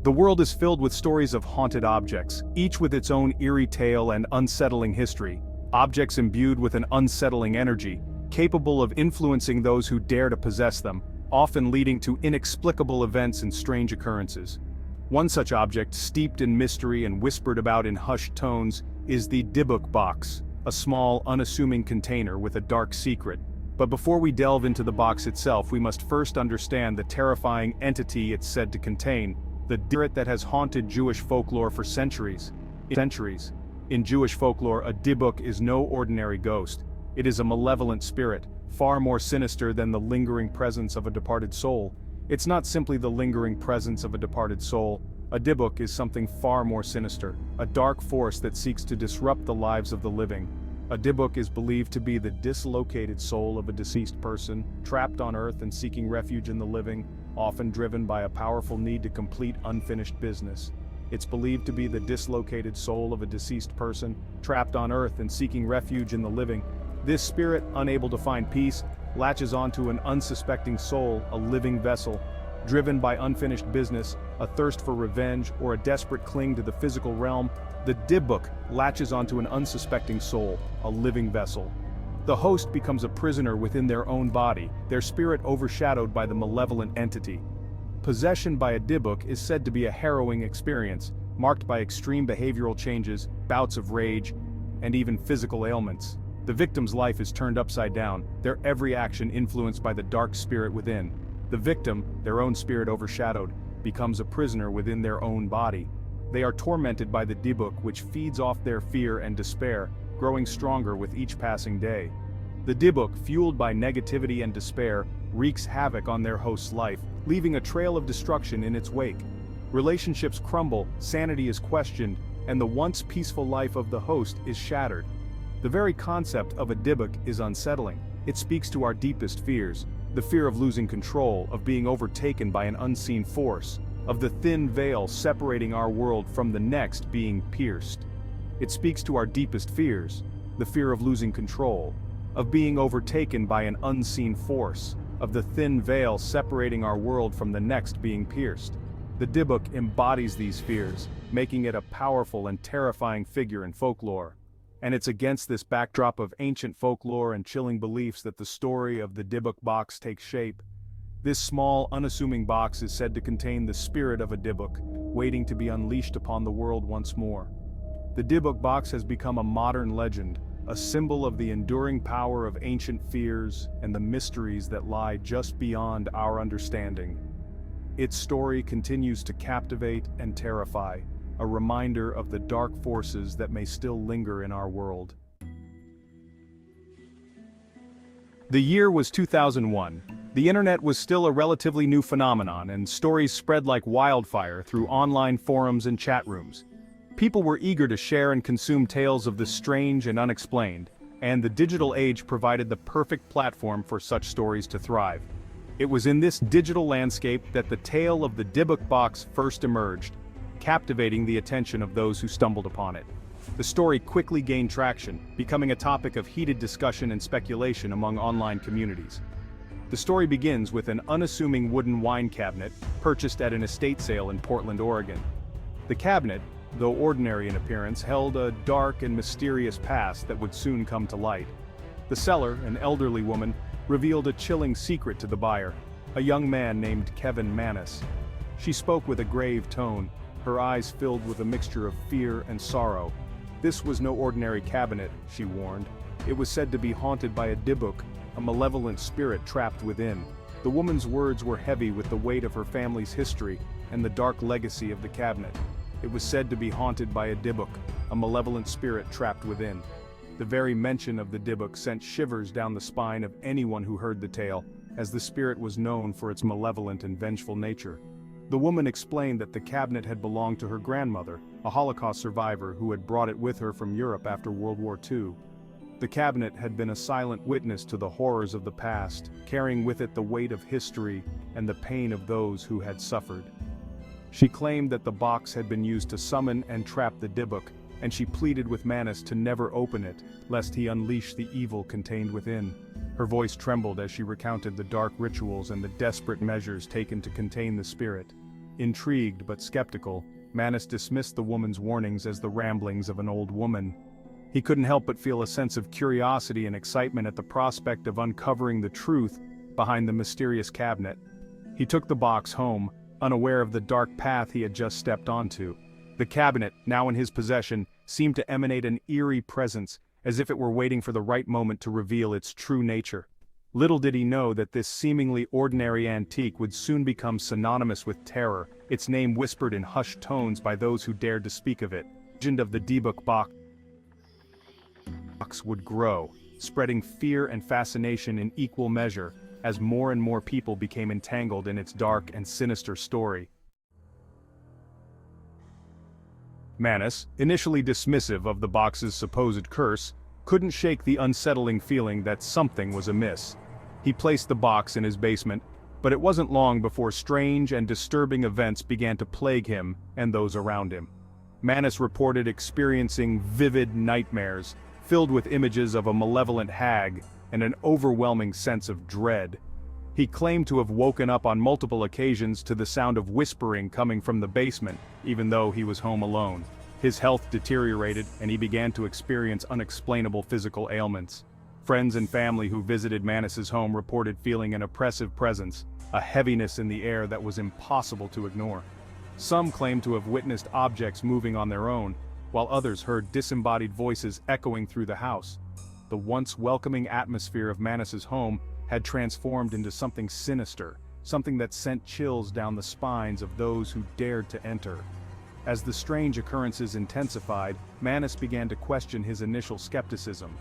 The world is filled with stories of haunted objects, each with its own eerie tale and unsettling history. Objects imbued with an unsettling energy, capable of influencing those who dare to possess them, often leading to inexplicable events and strange occurrences. One such object, steeped in mystery and whispered about in hushed tones, is the Dibbuk Box, a small, unassuming container with a dark secret. But before we delve into the box itself, we must first understand the terrifying entity it's said to contain, the spirit that has haunted Jewish folklore for centuries. In Jewish folklore, a Dibbuk is no ordinary ghost. It is a malevolent spirit, far more sinister than the lingering presence of a departed soul. It's not simply the lingering presence of a departed soul. A Dibbuk is something far more sinister, a dark force that seeks to disrupt the lives of the living. A Dibbuk is believed to be the dislocated soul of a deceased person, trapped on Earth and seeking refuge in the living, often driven by a powerful need to complete unfinished business. It's believed to be the dislocated soul of a deceased person, trapped on Earth and seeking refuge in the living. This spirit, unable to find peace, latches onto an unsuspecting soul, a living vessel. Driven by unfinished business, a thirst for revenge, or a desperate cling to the physical realm, the Dibbuk latches onto an unsuspecting soul, a living vessel. The host becomes a prisoner within their own body, their spirit overshadowed by the malevolent entity. Possession by a Dibbuk is said to be a harrowing experience, marked by extreme behavioral changes, bouts of rage, and even physical ailments. The victim's life is turned upside down, their every action influenced by the dark spirit within. The victim, their own spirit overshadowed, becomes a prisoner within their own body. They are tormented by the Dibbuk, which feeds off their fear and despair, growing stronger with each passing day. The Dibbuk, fueled by negativity and despair, wreaks havoc on their host's life, leaving a trail of destruction in its wake. Relationships crumble, sanity is questioned, and the once peaceful life of the host is shattered. The very concept of a Dibbuk is unsettling. It speaks to our deepest fears, the fear of losing control, of being overtaken by an unseen force, of the thin veil separating our world from the next being pierced. It speaks to our deepest fears, the fear of losing control, of being overtaken by an unseen force, of the thin veil separating our world from the next being pierced. The Dibbuk embodies these fears, making it a powerful and terrifying figure in folklore. And it's against this backdrop of ancient folklore and chilling beliefs that the story of the Dibbuk Box takes shape. This small, unassuming box is said to contain the spirit of a Dibbuk, waiting to be unleashed upon the world once more. The Dibbuk Box has become a modern legend, a symbol of the enduring power of ancient fears and the mysteries that lie just beyond our understanding. Its story continues to captivate and terrify, a reminder of the dark forces that may still linger in our world. The year was 2001. The internet was still a relatively new phenomenon, and stories spread like wildfire through online forums and chat rooms. People were eager to share and consume tales of the strange and unexplained, and the digital age provided the perfect platform for such stories to thrive. It was in this digital landscape that the tale of the Dibbuk Box first emerged, captivating the attention of those who stumbled upon it. The story quickly gained traction, becoming a topic of heated discussion and speculation among online communities. The story begins with an unassuming wooden wine cabinet purchased at an estate sale in Portland, Oregon. The cabinet, though ordinary in appearance, held a dark and mysterious past that would soon come to light. The seller, an elderly woman, revealed a chilling secret to the buyer, a young man named Kevin Mannis. She spoke with a grave tone, her eyes filled with a mixture of fear and sorrow. This was no ordinary cabinet, she warned. It was said to be haunted by a Dibbuk, a malevolent spirit trapped within. The woman's words were heavy with the weight of her family's history and the dark legacy of the cabinet. It was said to be haunted by a Dibbuk, a malevolent spirit trapped within. The very mention of the Dibbuk sent shivers down the spine of anyone who heard the tale, as the spirit was known for its malevolent and vengeful nature. The woman explained that the cabinet had belonged to her grandmother, a Holocaust survivor who had brought it with her from Europe after World War II. The cabinet had been a silent witness to the horrors of the past, carrying with it the weight of history and the pain of those who had suffered. She claimed that the box had been used to summon and trap the Dibbuk, and she pleaded with Mannis to never open it, lest he unleash the evil contained within. Her voice trembled as she recounted the dark rituals and the desperate measures taken to contain the spirit. Intrigued but skeptical, Mannis dismissed the woman's warnings as the ramblings of an old woman. He couldn't help but feel a sense of curiosity and excitement at the prospect of uncovering the truth behind the mysterious cabinet. He took the box home, unaware of the dark path he had just stepped onto. The cabinet, now in his possession, seemed to emanate an eerie presence, as if it were waiting for the right moment to reveal its true nature. Little did he know that this seemingly ordinary antique would soon become synonymous with terror, its name whispered in hushed tones by those who dared to speak of it. The legend of the Dibbuk Box would grow, spreading fear and fascination in equal measure, as more and more people became entangled in its dark and sinister story. Mannis, initially dismissive of the box's supposed curse, couldn't shake the unsettling feeling that something was amiss. He placed the box in his basement, but it wasn't long before strange and disturbing events began to plague him and those around him. Mannis reported experiencing vivid nightmares, filled with images of a malevolent hag and an overwhelming sense of dread. He claimed to have woken up on multiple occasions to the sound of whispering coming from the basement, even though he was home alone. His health deteriorated and he began to experience unexplainable physical ailments. Friends and family who visited Mannis's home reported feeling an oppressive presence, a heaviness in the air that was impossible to ignore. Some claimed to have witnessed objects moving on their own, while others heard disembodied voices echoing through the house. The once welcoming atmosphere of Mannis's home had transformed into something sinister, something that sent chills down the spines of those who dared to enter. As the strange occurrences intensified, Mannis began to question his initial skepticism.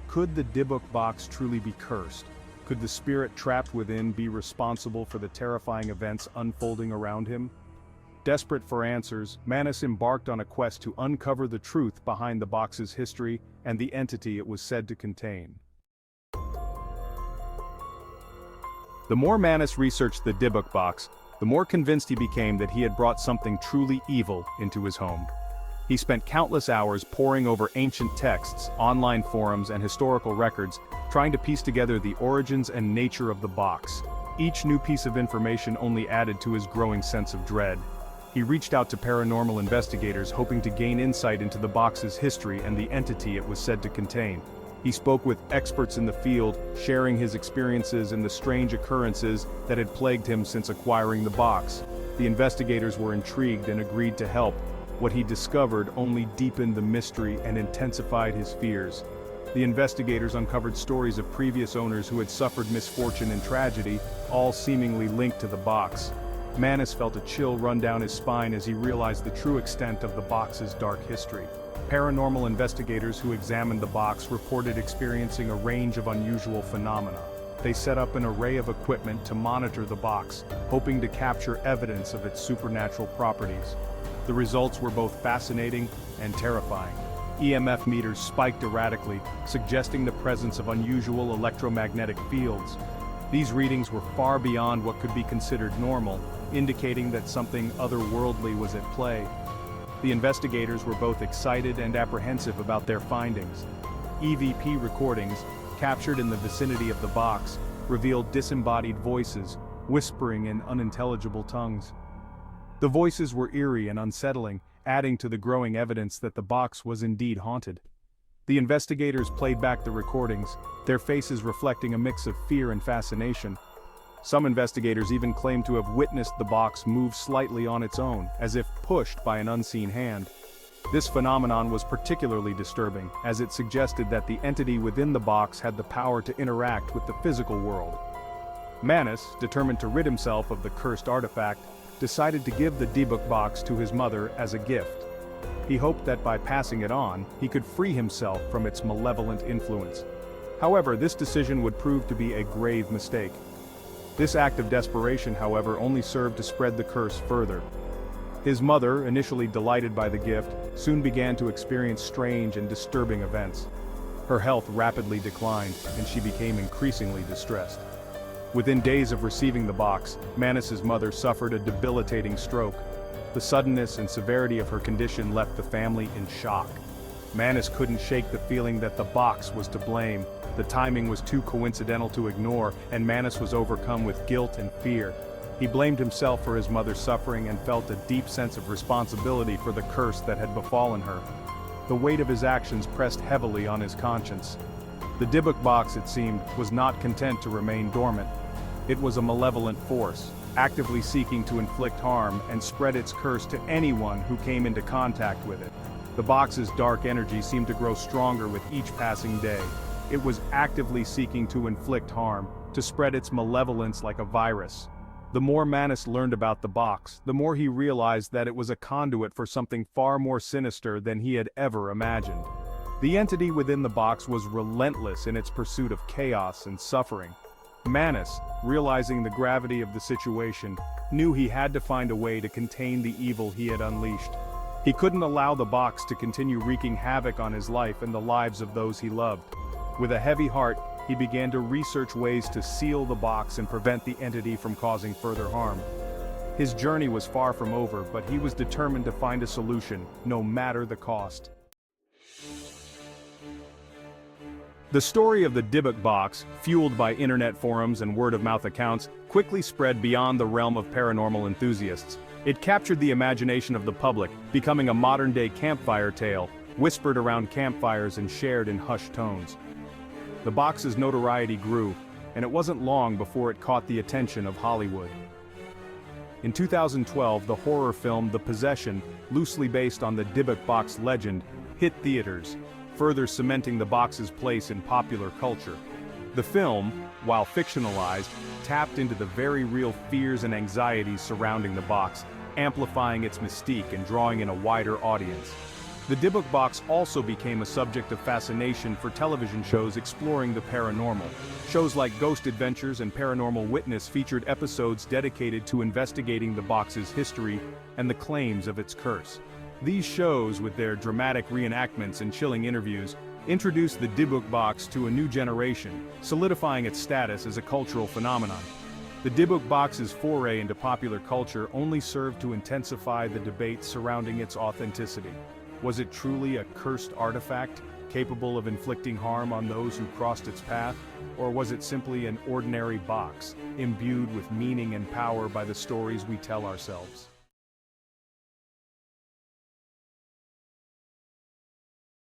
Could the Dibbuk box truly be cursed? Could the spirit trapped within be responsible for the terrifying events unfolding around him? Desperate for answers, Mannis embarked on a quest to uncover the truth behind the box's history and the entity it was said to contain. The more Mannis researched the Dibbuk box, the more convinced he became that he had brought something truly evil into his home. He spent countless hours poring over ancient texts, online forums, and historical records, trying to piece together the origins and nature of the box. Each new piece of information only added to his growing sense of dread. He reached out to paranormal investigators hoping to gain insight into the box's history and the entity it was said to contain. He spoke with experts in the field, sharing his experiences and the strange occurrences that had plagued him since acquiring the box. The investigators were intrigued and agreed to help. What he discovered only deepened the mystery and intensified his fears. The investigators uncovered stories of previous owners who had suffered misfortune and tragedy, all seemingly linked to the box. Mannis felt a chill run down his spine as he realized the true extent of the box's dark history. Paranormal investigators who examined the box reported experiencing a range of unusual phenomena. They set up an array of equipment to monitor the box, hoping to capture evidence of its supernatural properties. The results were both fascinating and terrifying. EMF meters spiked erratically, suggesting the presence of unusual electromagnetic fields. These readings were far beyond what could be considered normal, indicating that something otherworldly was at play. The investigators were both excited and apprehensive about their findings. EVP recordings, captured in the vicinity of the box, revealed disembodied voices, whispering in unintelligible tongues. The voices were eerie and unsettling, adding to the growing evidence that the box was indeed haunted. The investigators played back the recordings, their faces reflecting a mix of fear and fascination. Some investigators even claimed to have witnessed the box move slightly on its own, as if pushed by an unseen hand. This phenomenon was particularly disturbing, as it suggested that the entity within the box had the power to interact with the physical world. Mannis, determined to rid himself of the cursed artifact, decided to give the Dibbuk box to his mother as a gift. He hoped that by passing it on, he could free himself from its malevolent influence. However, this decision would prove to be a grave mistake. This act of desperation, however, only served to spread the curse further. His mother, initially delighted by the gift, soon began to experience strange and disturbing events. Her health rapidly declined, and she became increasingly distressed. Within days of receiving the box, Mannis's mother suffered a debilitating stroke. The suddenness and severity of her condition left the family in shock. Mannis couldn't shake the feeling that the box was to blame. The timing was too coincidental to ignore, and Mannis was overcome with guilt and fear. He blamed himself for his mother's suffering and felt a deep sense of responsibility for the curse that had befallen her. The weight of his actions pressed heavily on his conscience. The Dibbuk box, it seemed, was not content to remain dormant. It was a malevolent force, actively seeking to inflict harm and spread its curse to anyone who came into contact with it. The box's dark energy seemed to grow stronger with each passing day. It was actively seeking to inflict harm, to spread its malevolence like a virus. The more Mannis learned about the box, the more he realized that it was a conduit for something far more sinister than he had ever imagined. The entity within the box was relentless in its pursuit of chaos and suffering. Mannis, realizing the gravity of the situation, knew he had to find a way to contain the evil he had unleashed. He couldn't allow the box to continue wreaking havoc on his life and the lives of those he loved. With a heavy heart, he began to research ways to seal the box and prevent the entity from causing further harm. His journey was far from over, but he was determined to find a solution, no matter the cost. The story of the Dibbuk box, fueled by internet forums and word-of-mouth accounts, quickly spread beyond the realm of paranormal enthusiasts. It captured the imagination of the public, becoming a modern-day campfire tale, whispered around campfires and shared in hushed tones. The box's notoriety grew, and it wasn't long before it caught the attention of Hollywood. In 2012, the horror film The Possession, loosely based on the Dibbuk box legend, hit theaters, further cementing the box's place in popular culture. The film, while fictionalized, tapped into the very real fears and anxieties surrounding the box, amplifying its mystique and drawing in a wider audience. The Dibbuk box also became a subject of fascination for television shows exploring the paranormal. Shows like Ghost Adventures and Paranormal Witness featured episodes dedicated to investigating the box's history and the claims of its curse. These shows, with their dramatic reenactments and chilling interviews, introduced the Dibbuk box to a new generation, solidifying its status as a cultural phenomenon. The Dibbuk box's foray into popular culture only served to intensify the debate surrounding its authenticity. Was it truly a cursed artifact, capable of inflicting harm on those who crossed its path? Or was it simply an ordinary box, imbued with meaning and power by the stories we tell ourselves?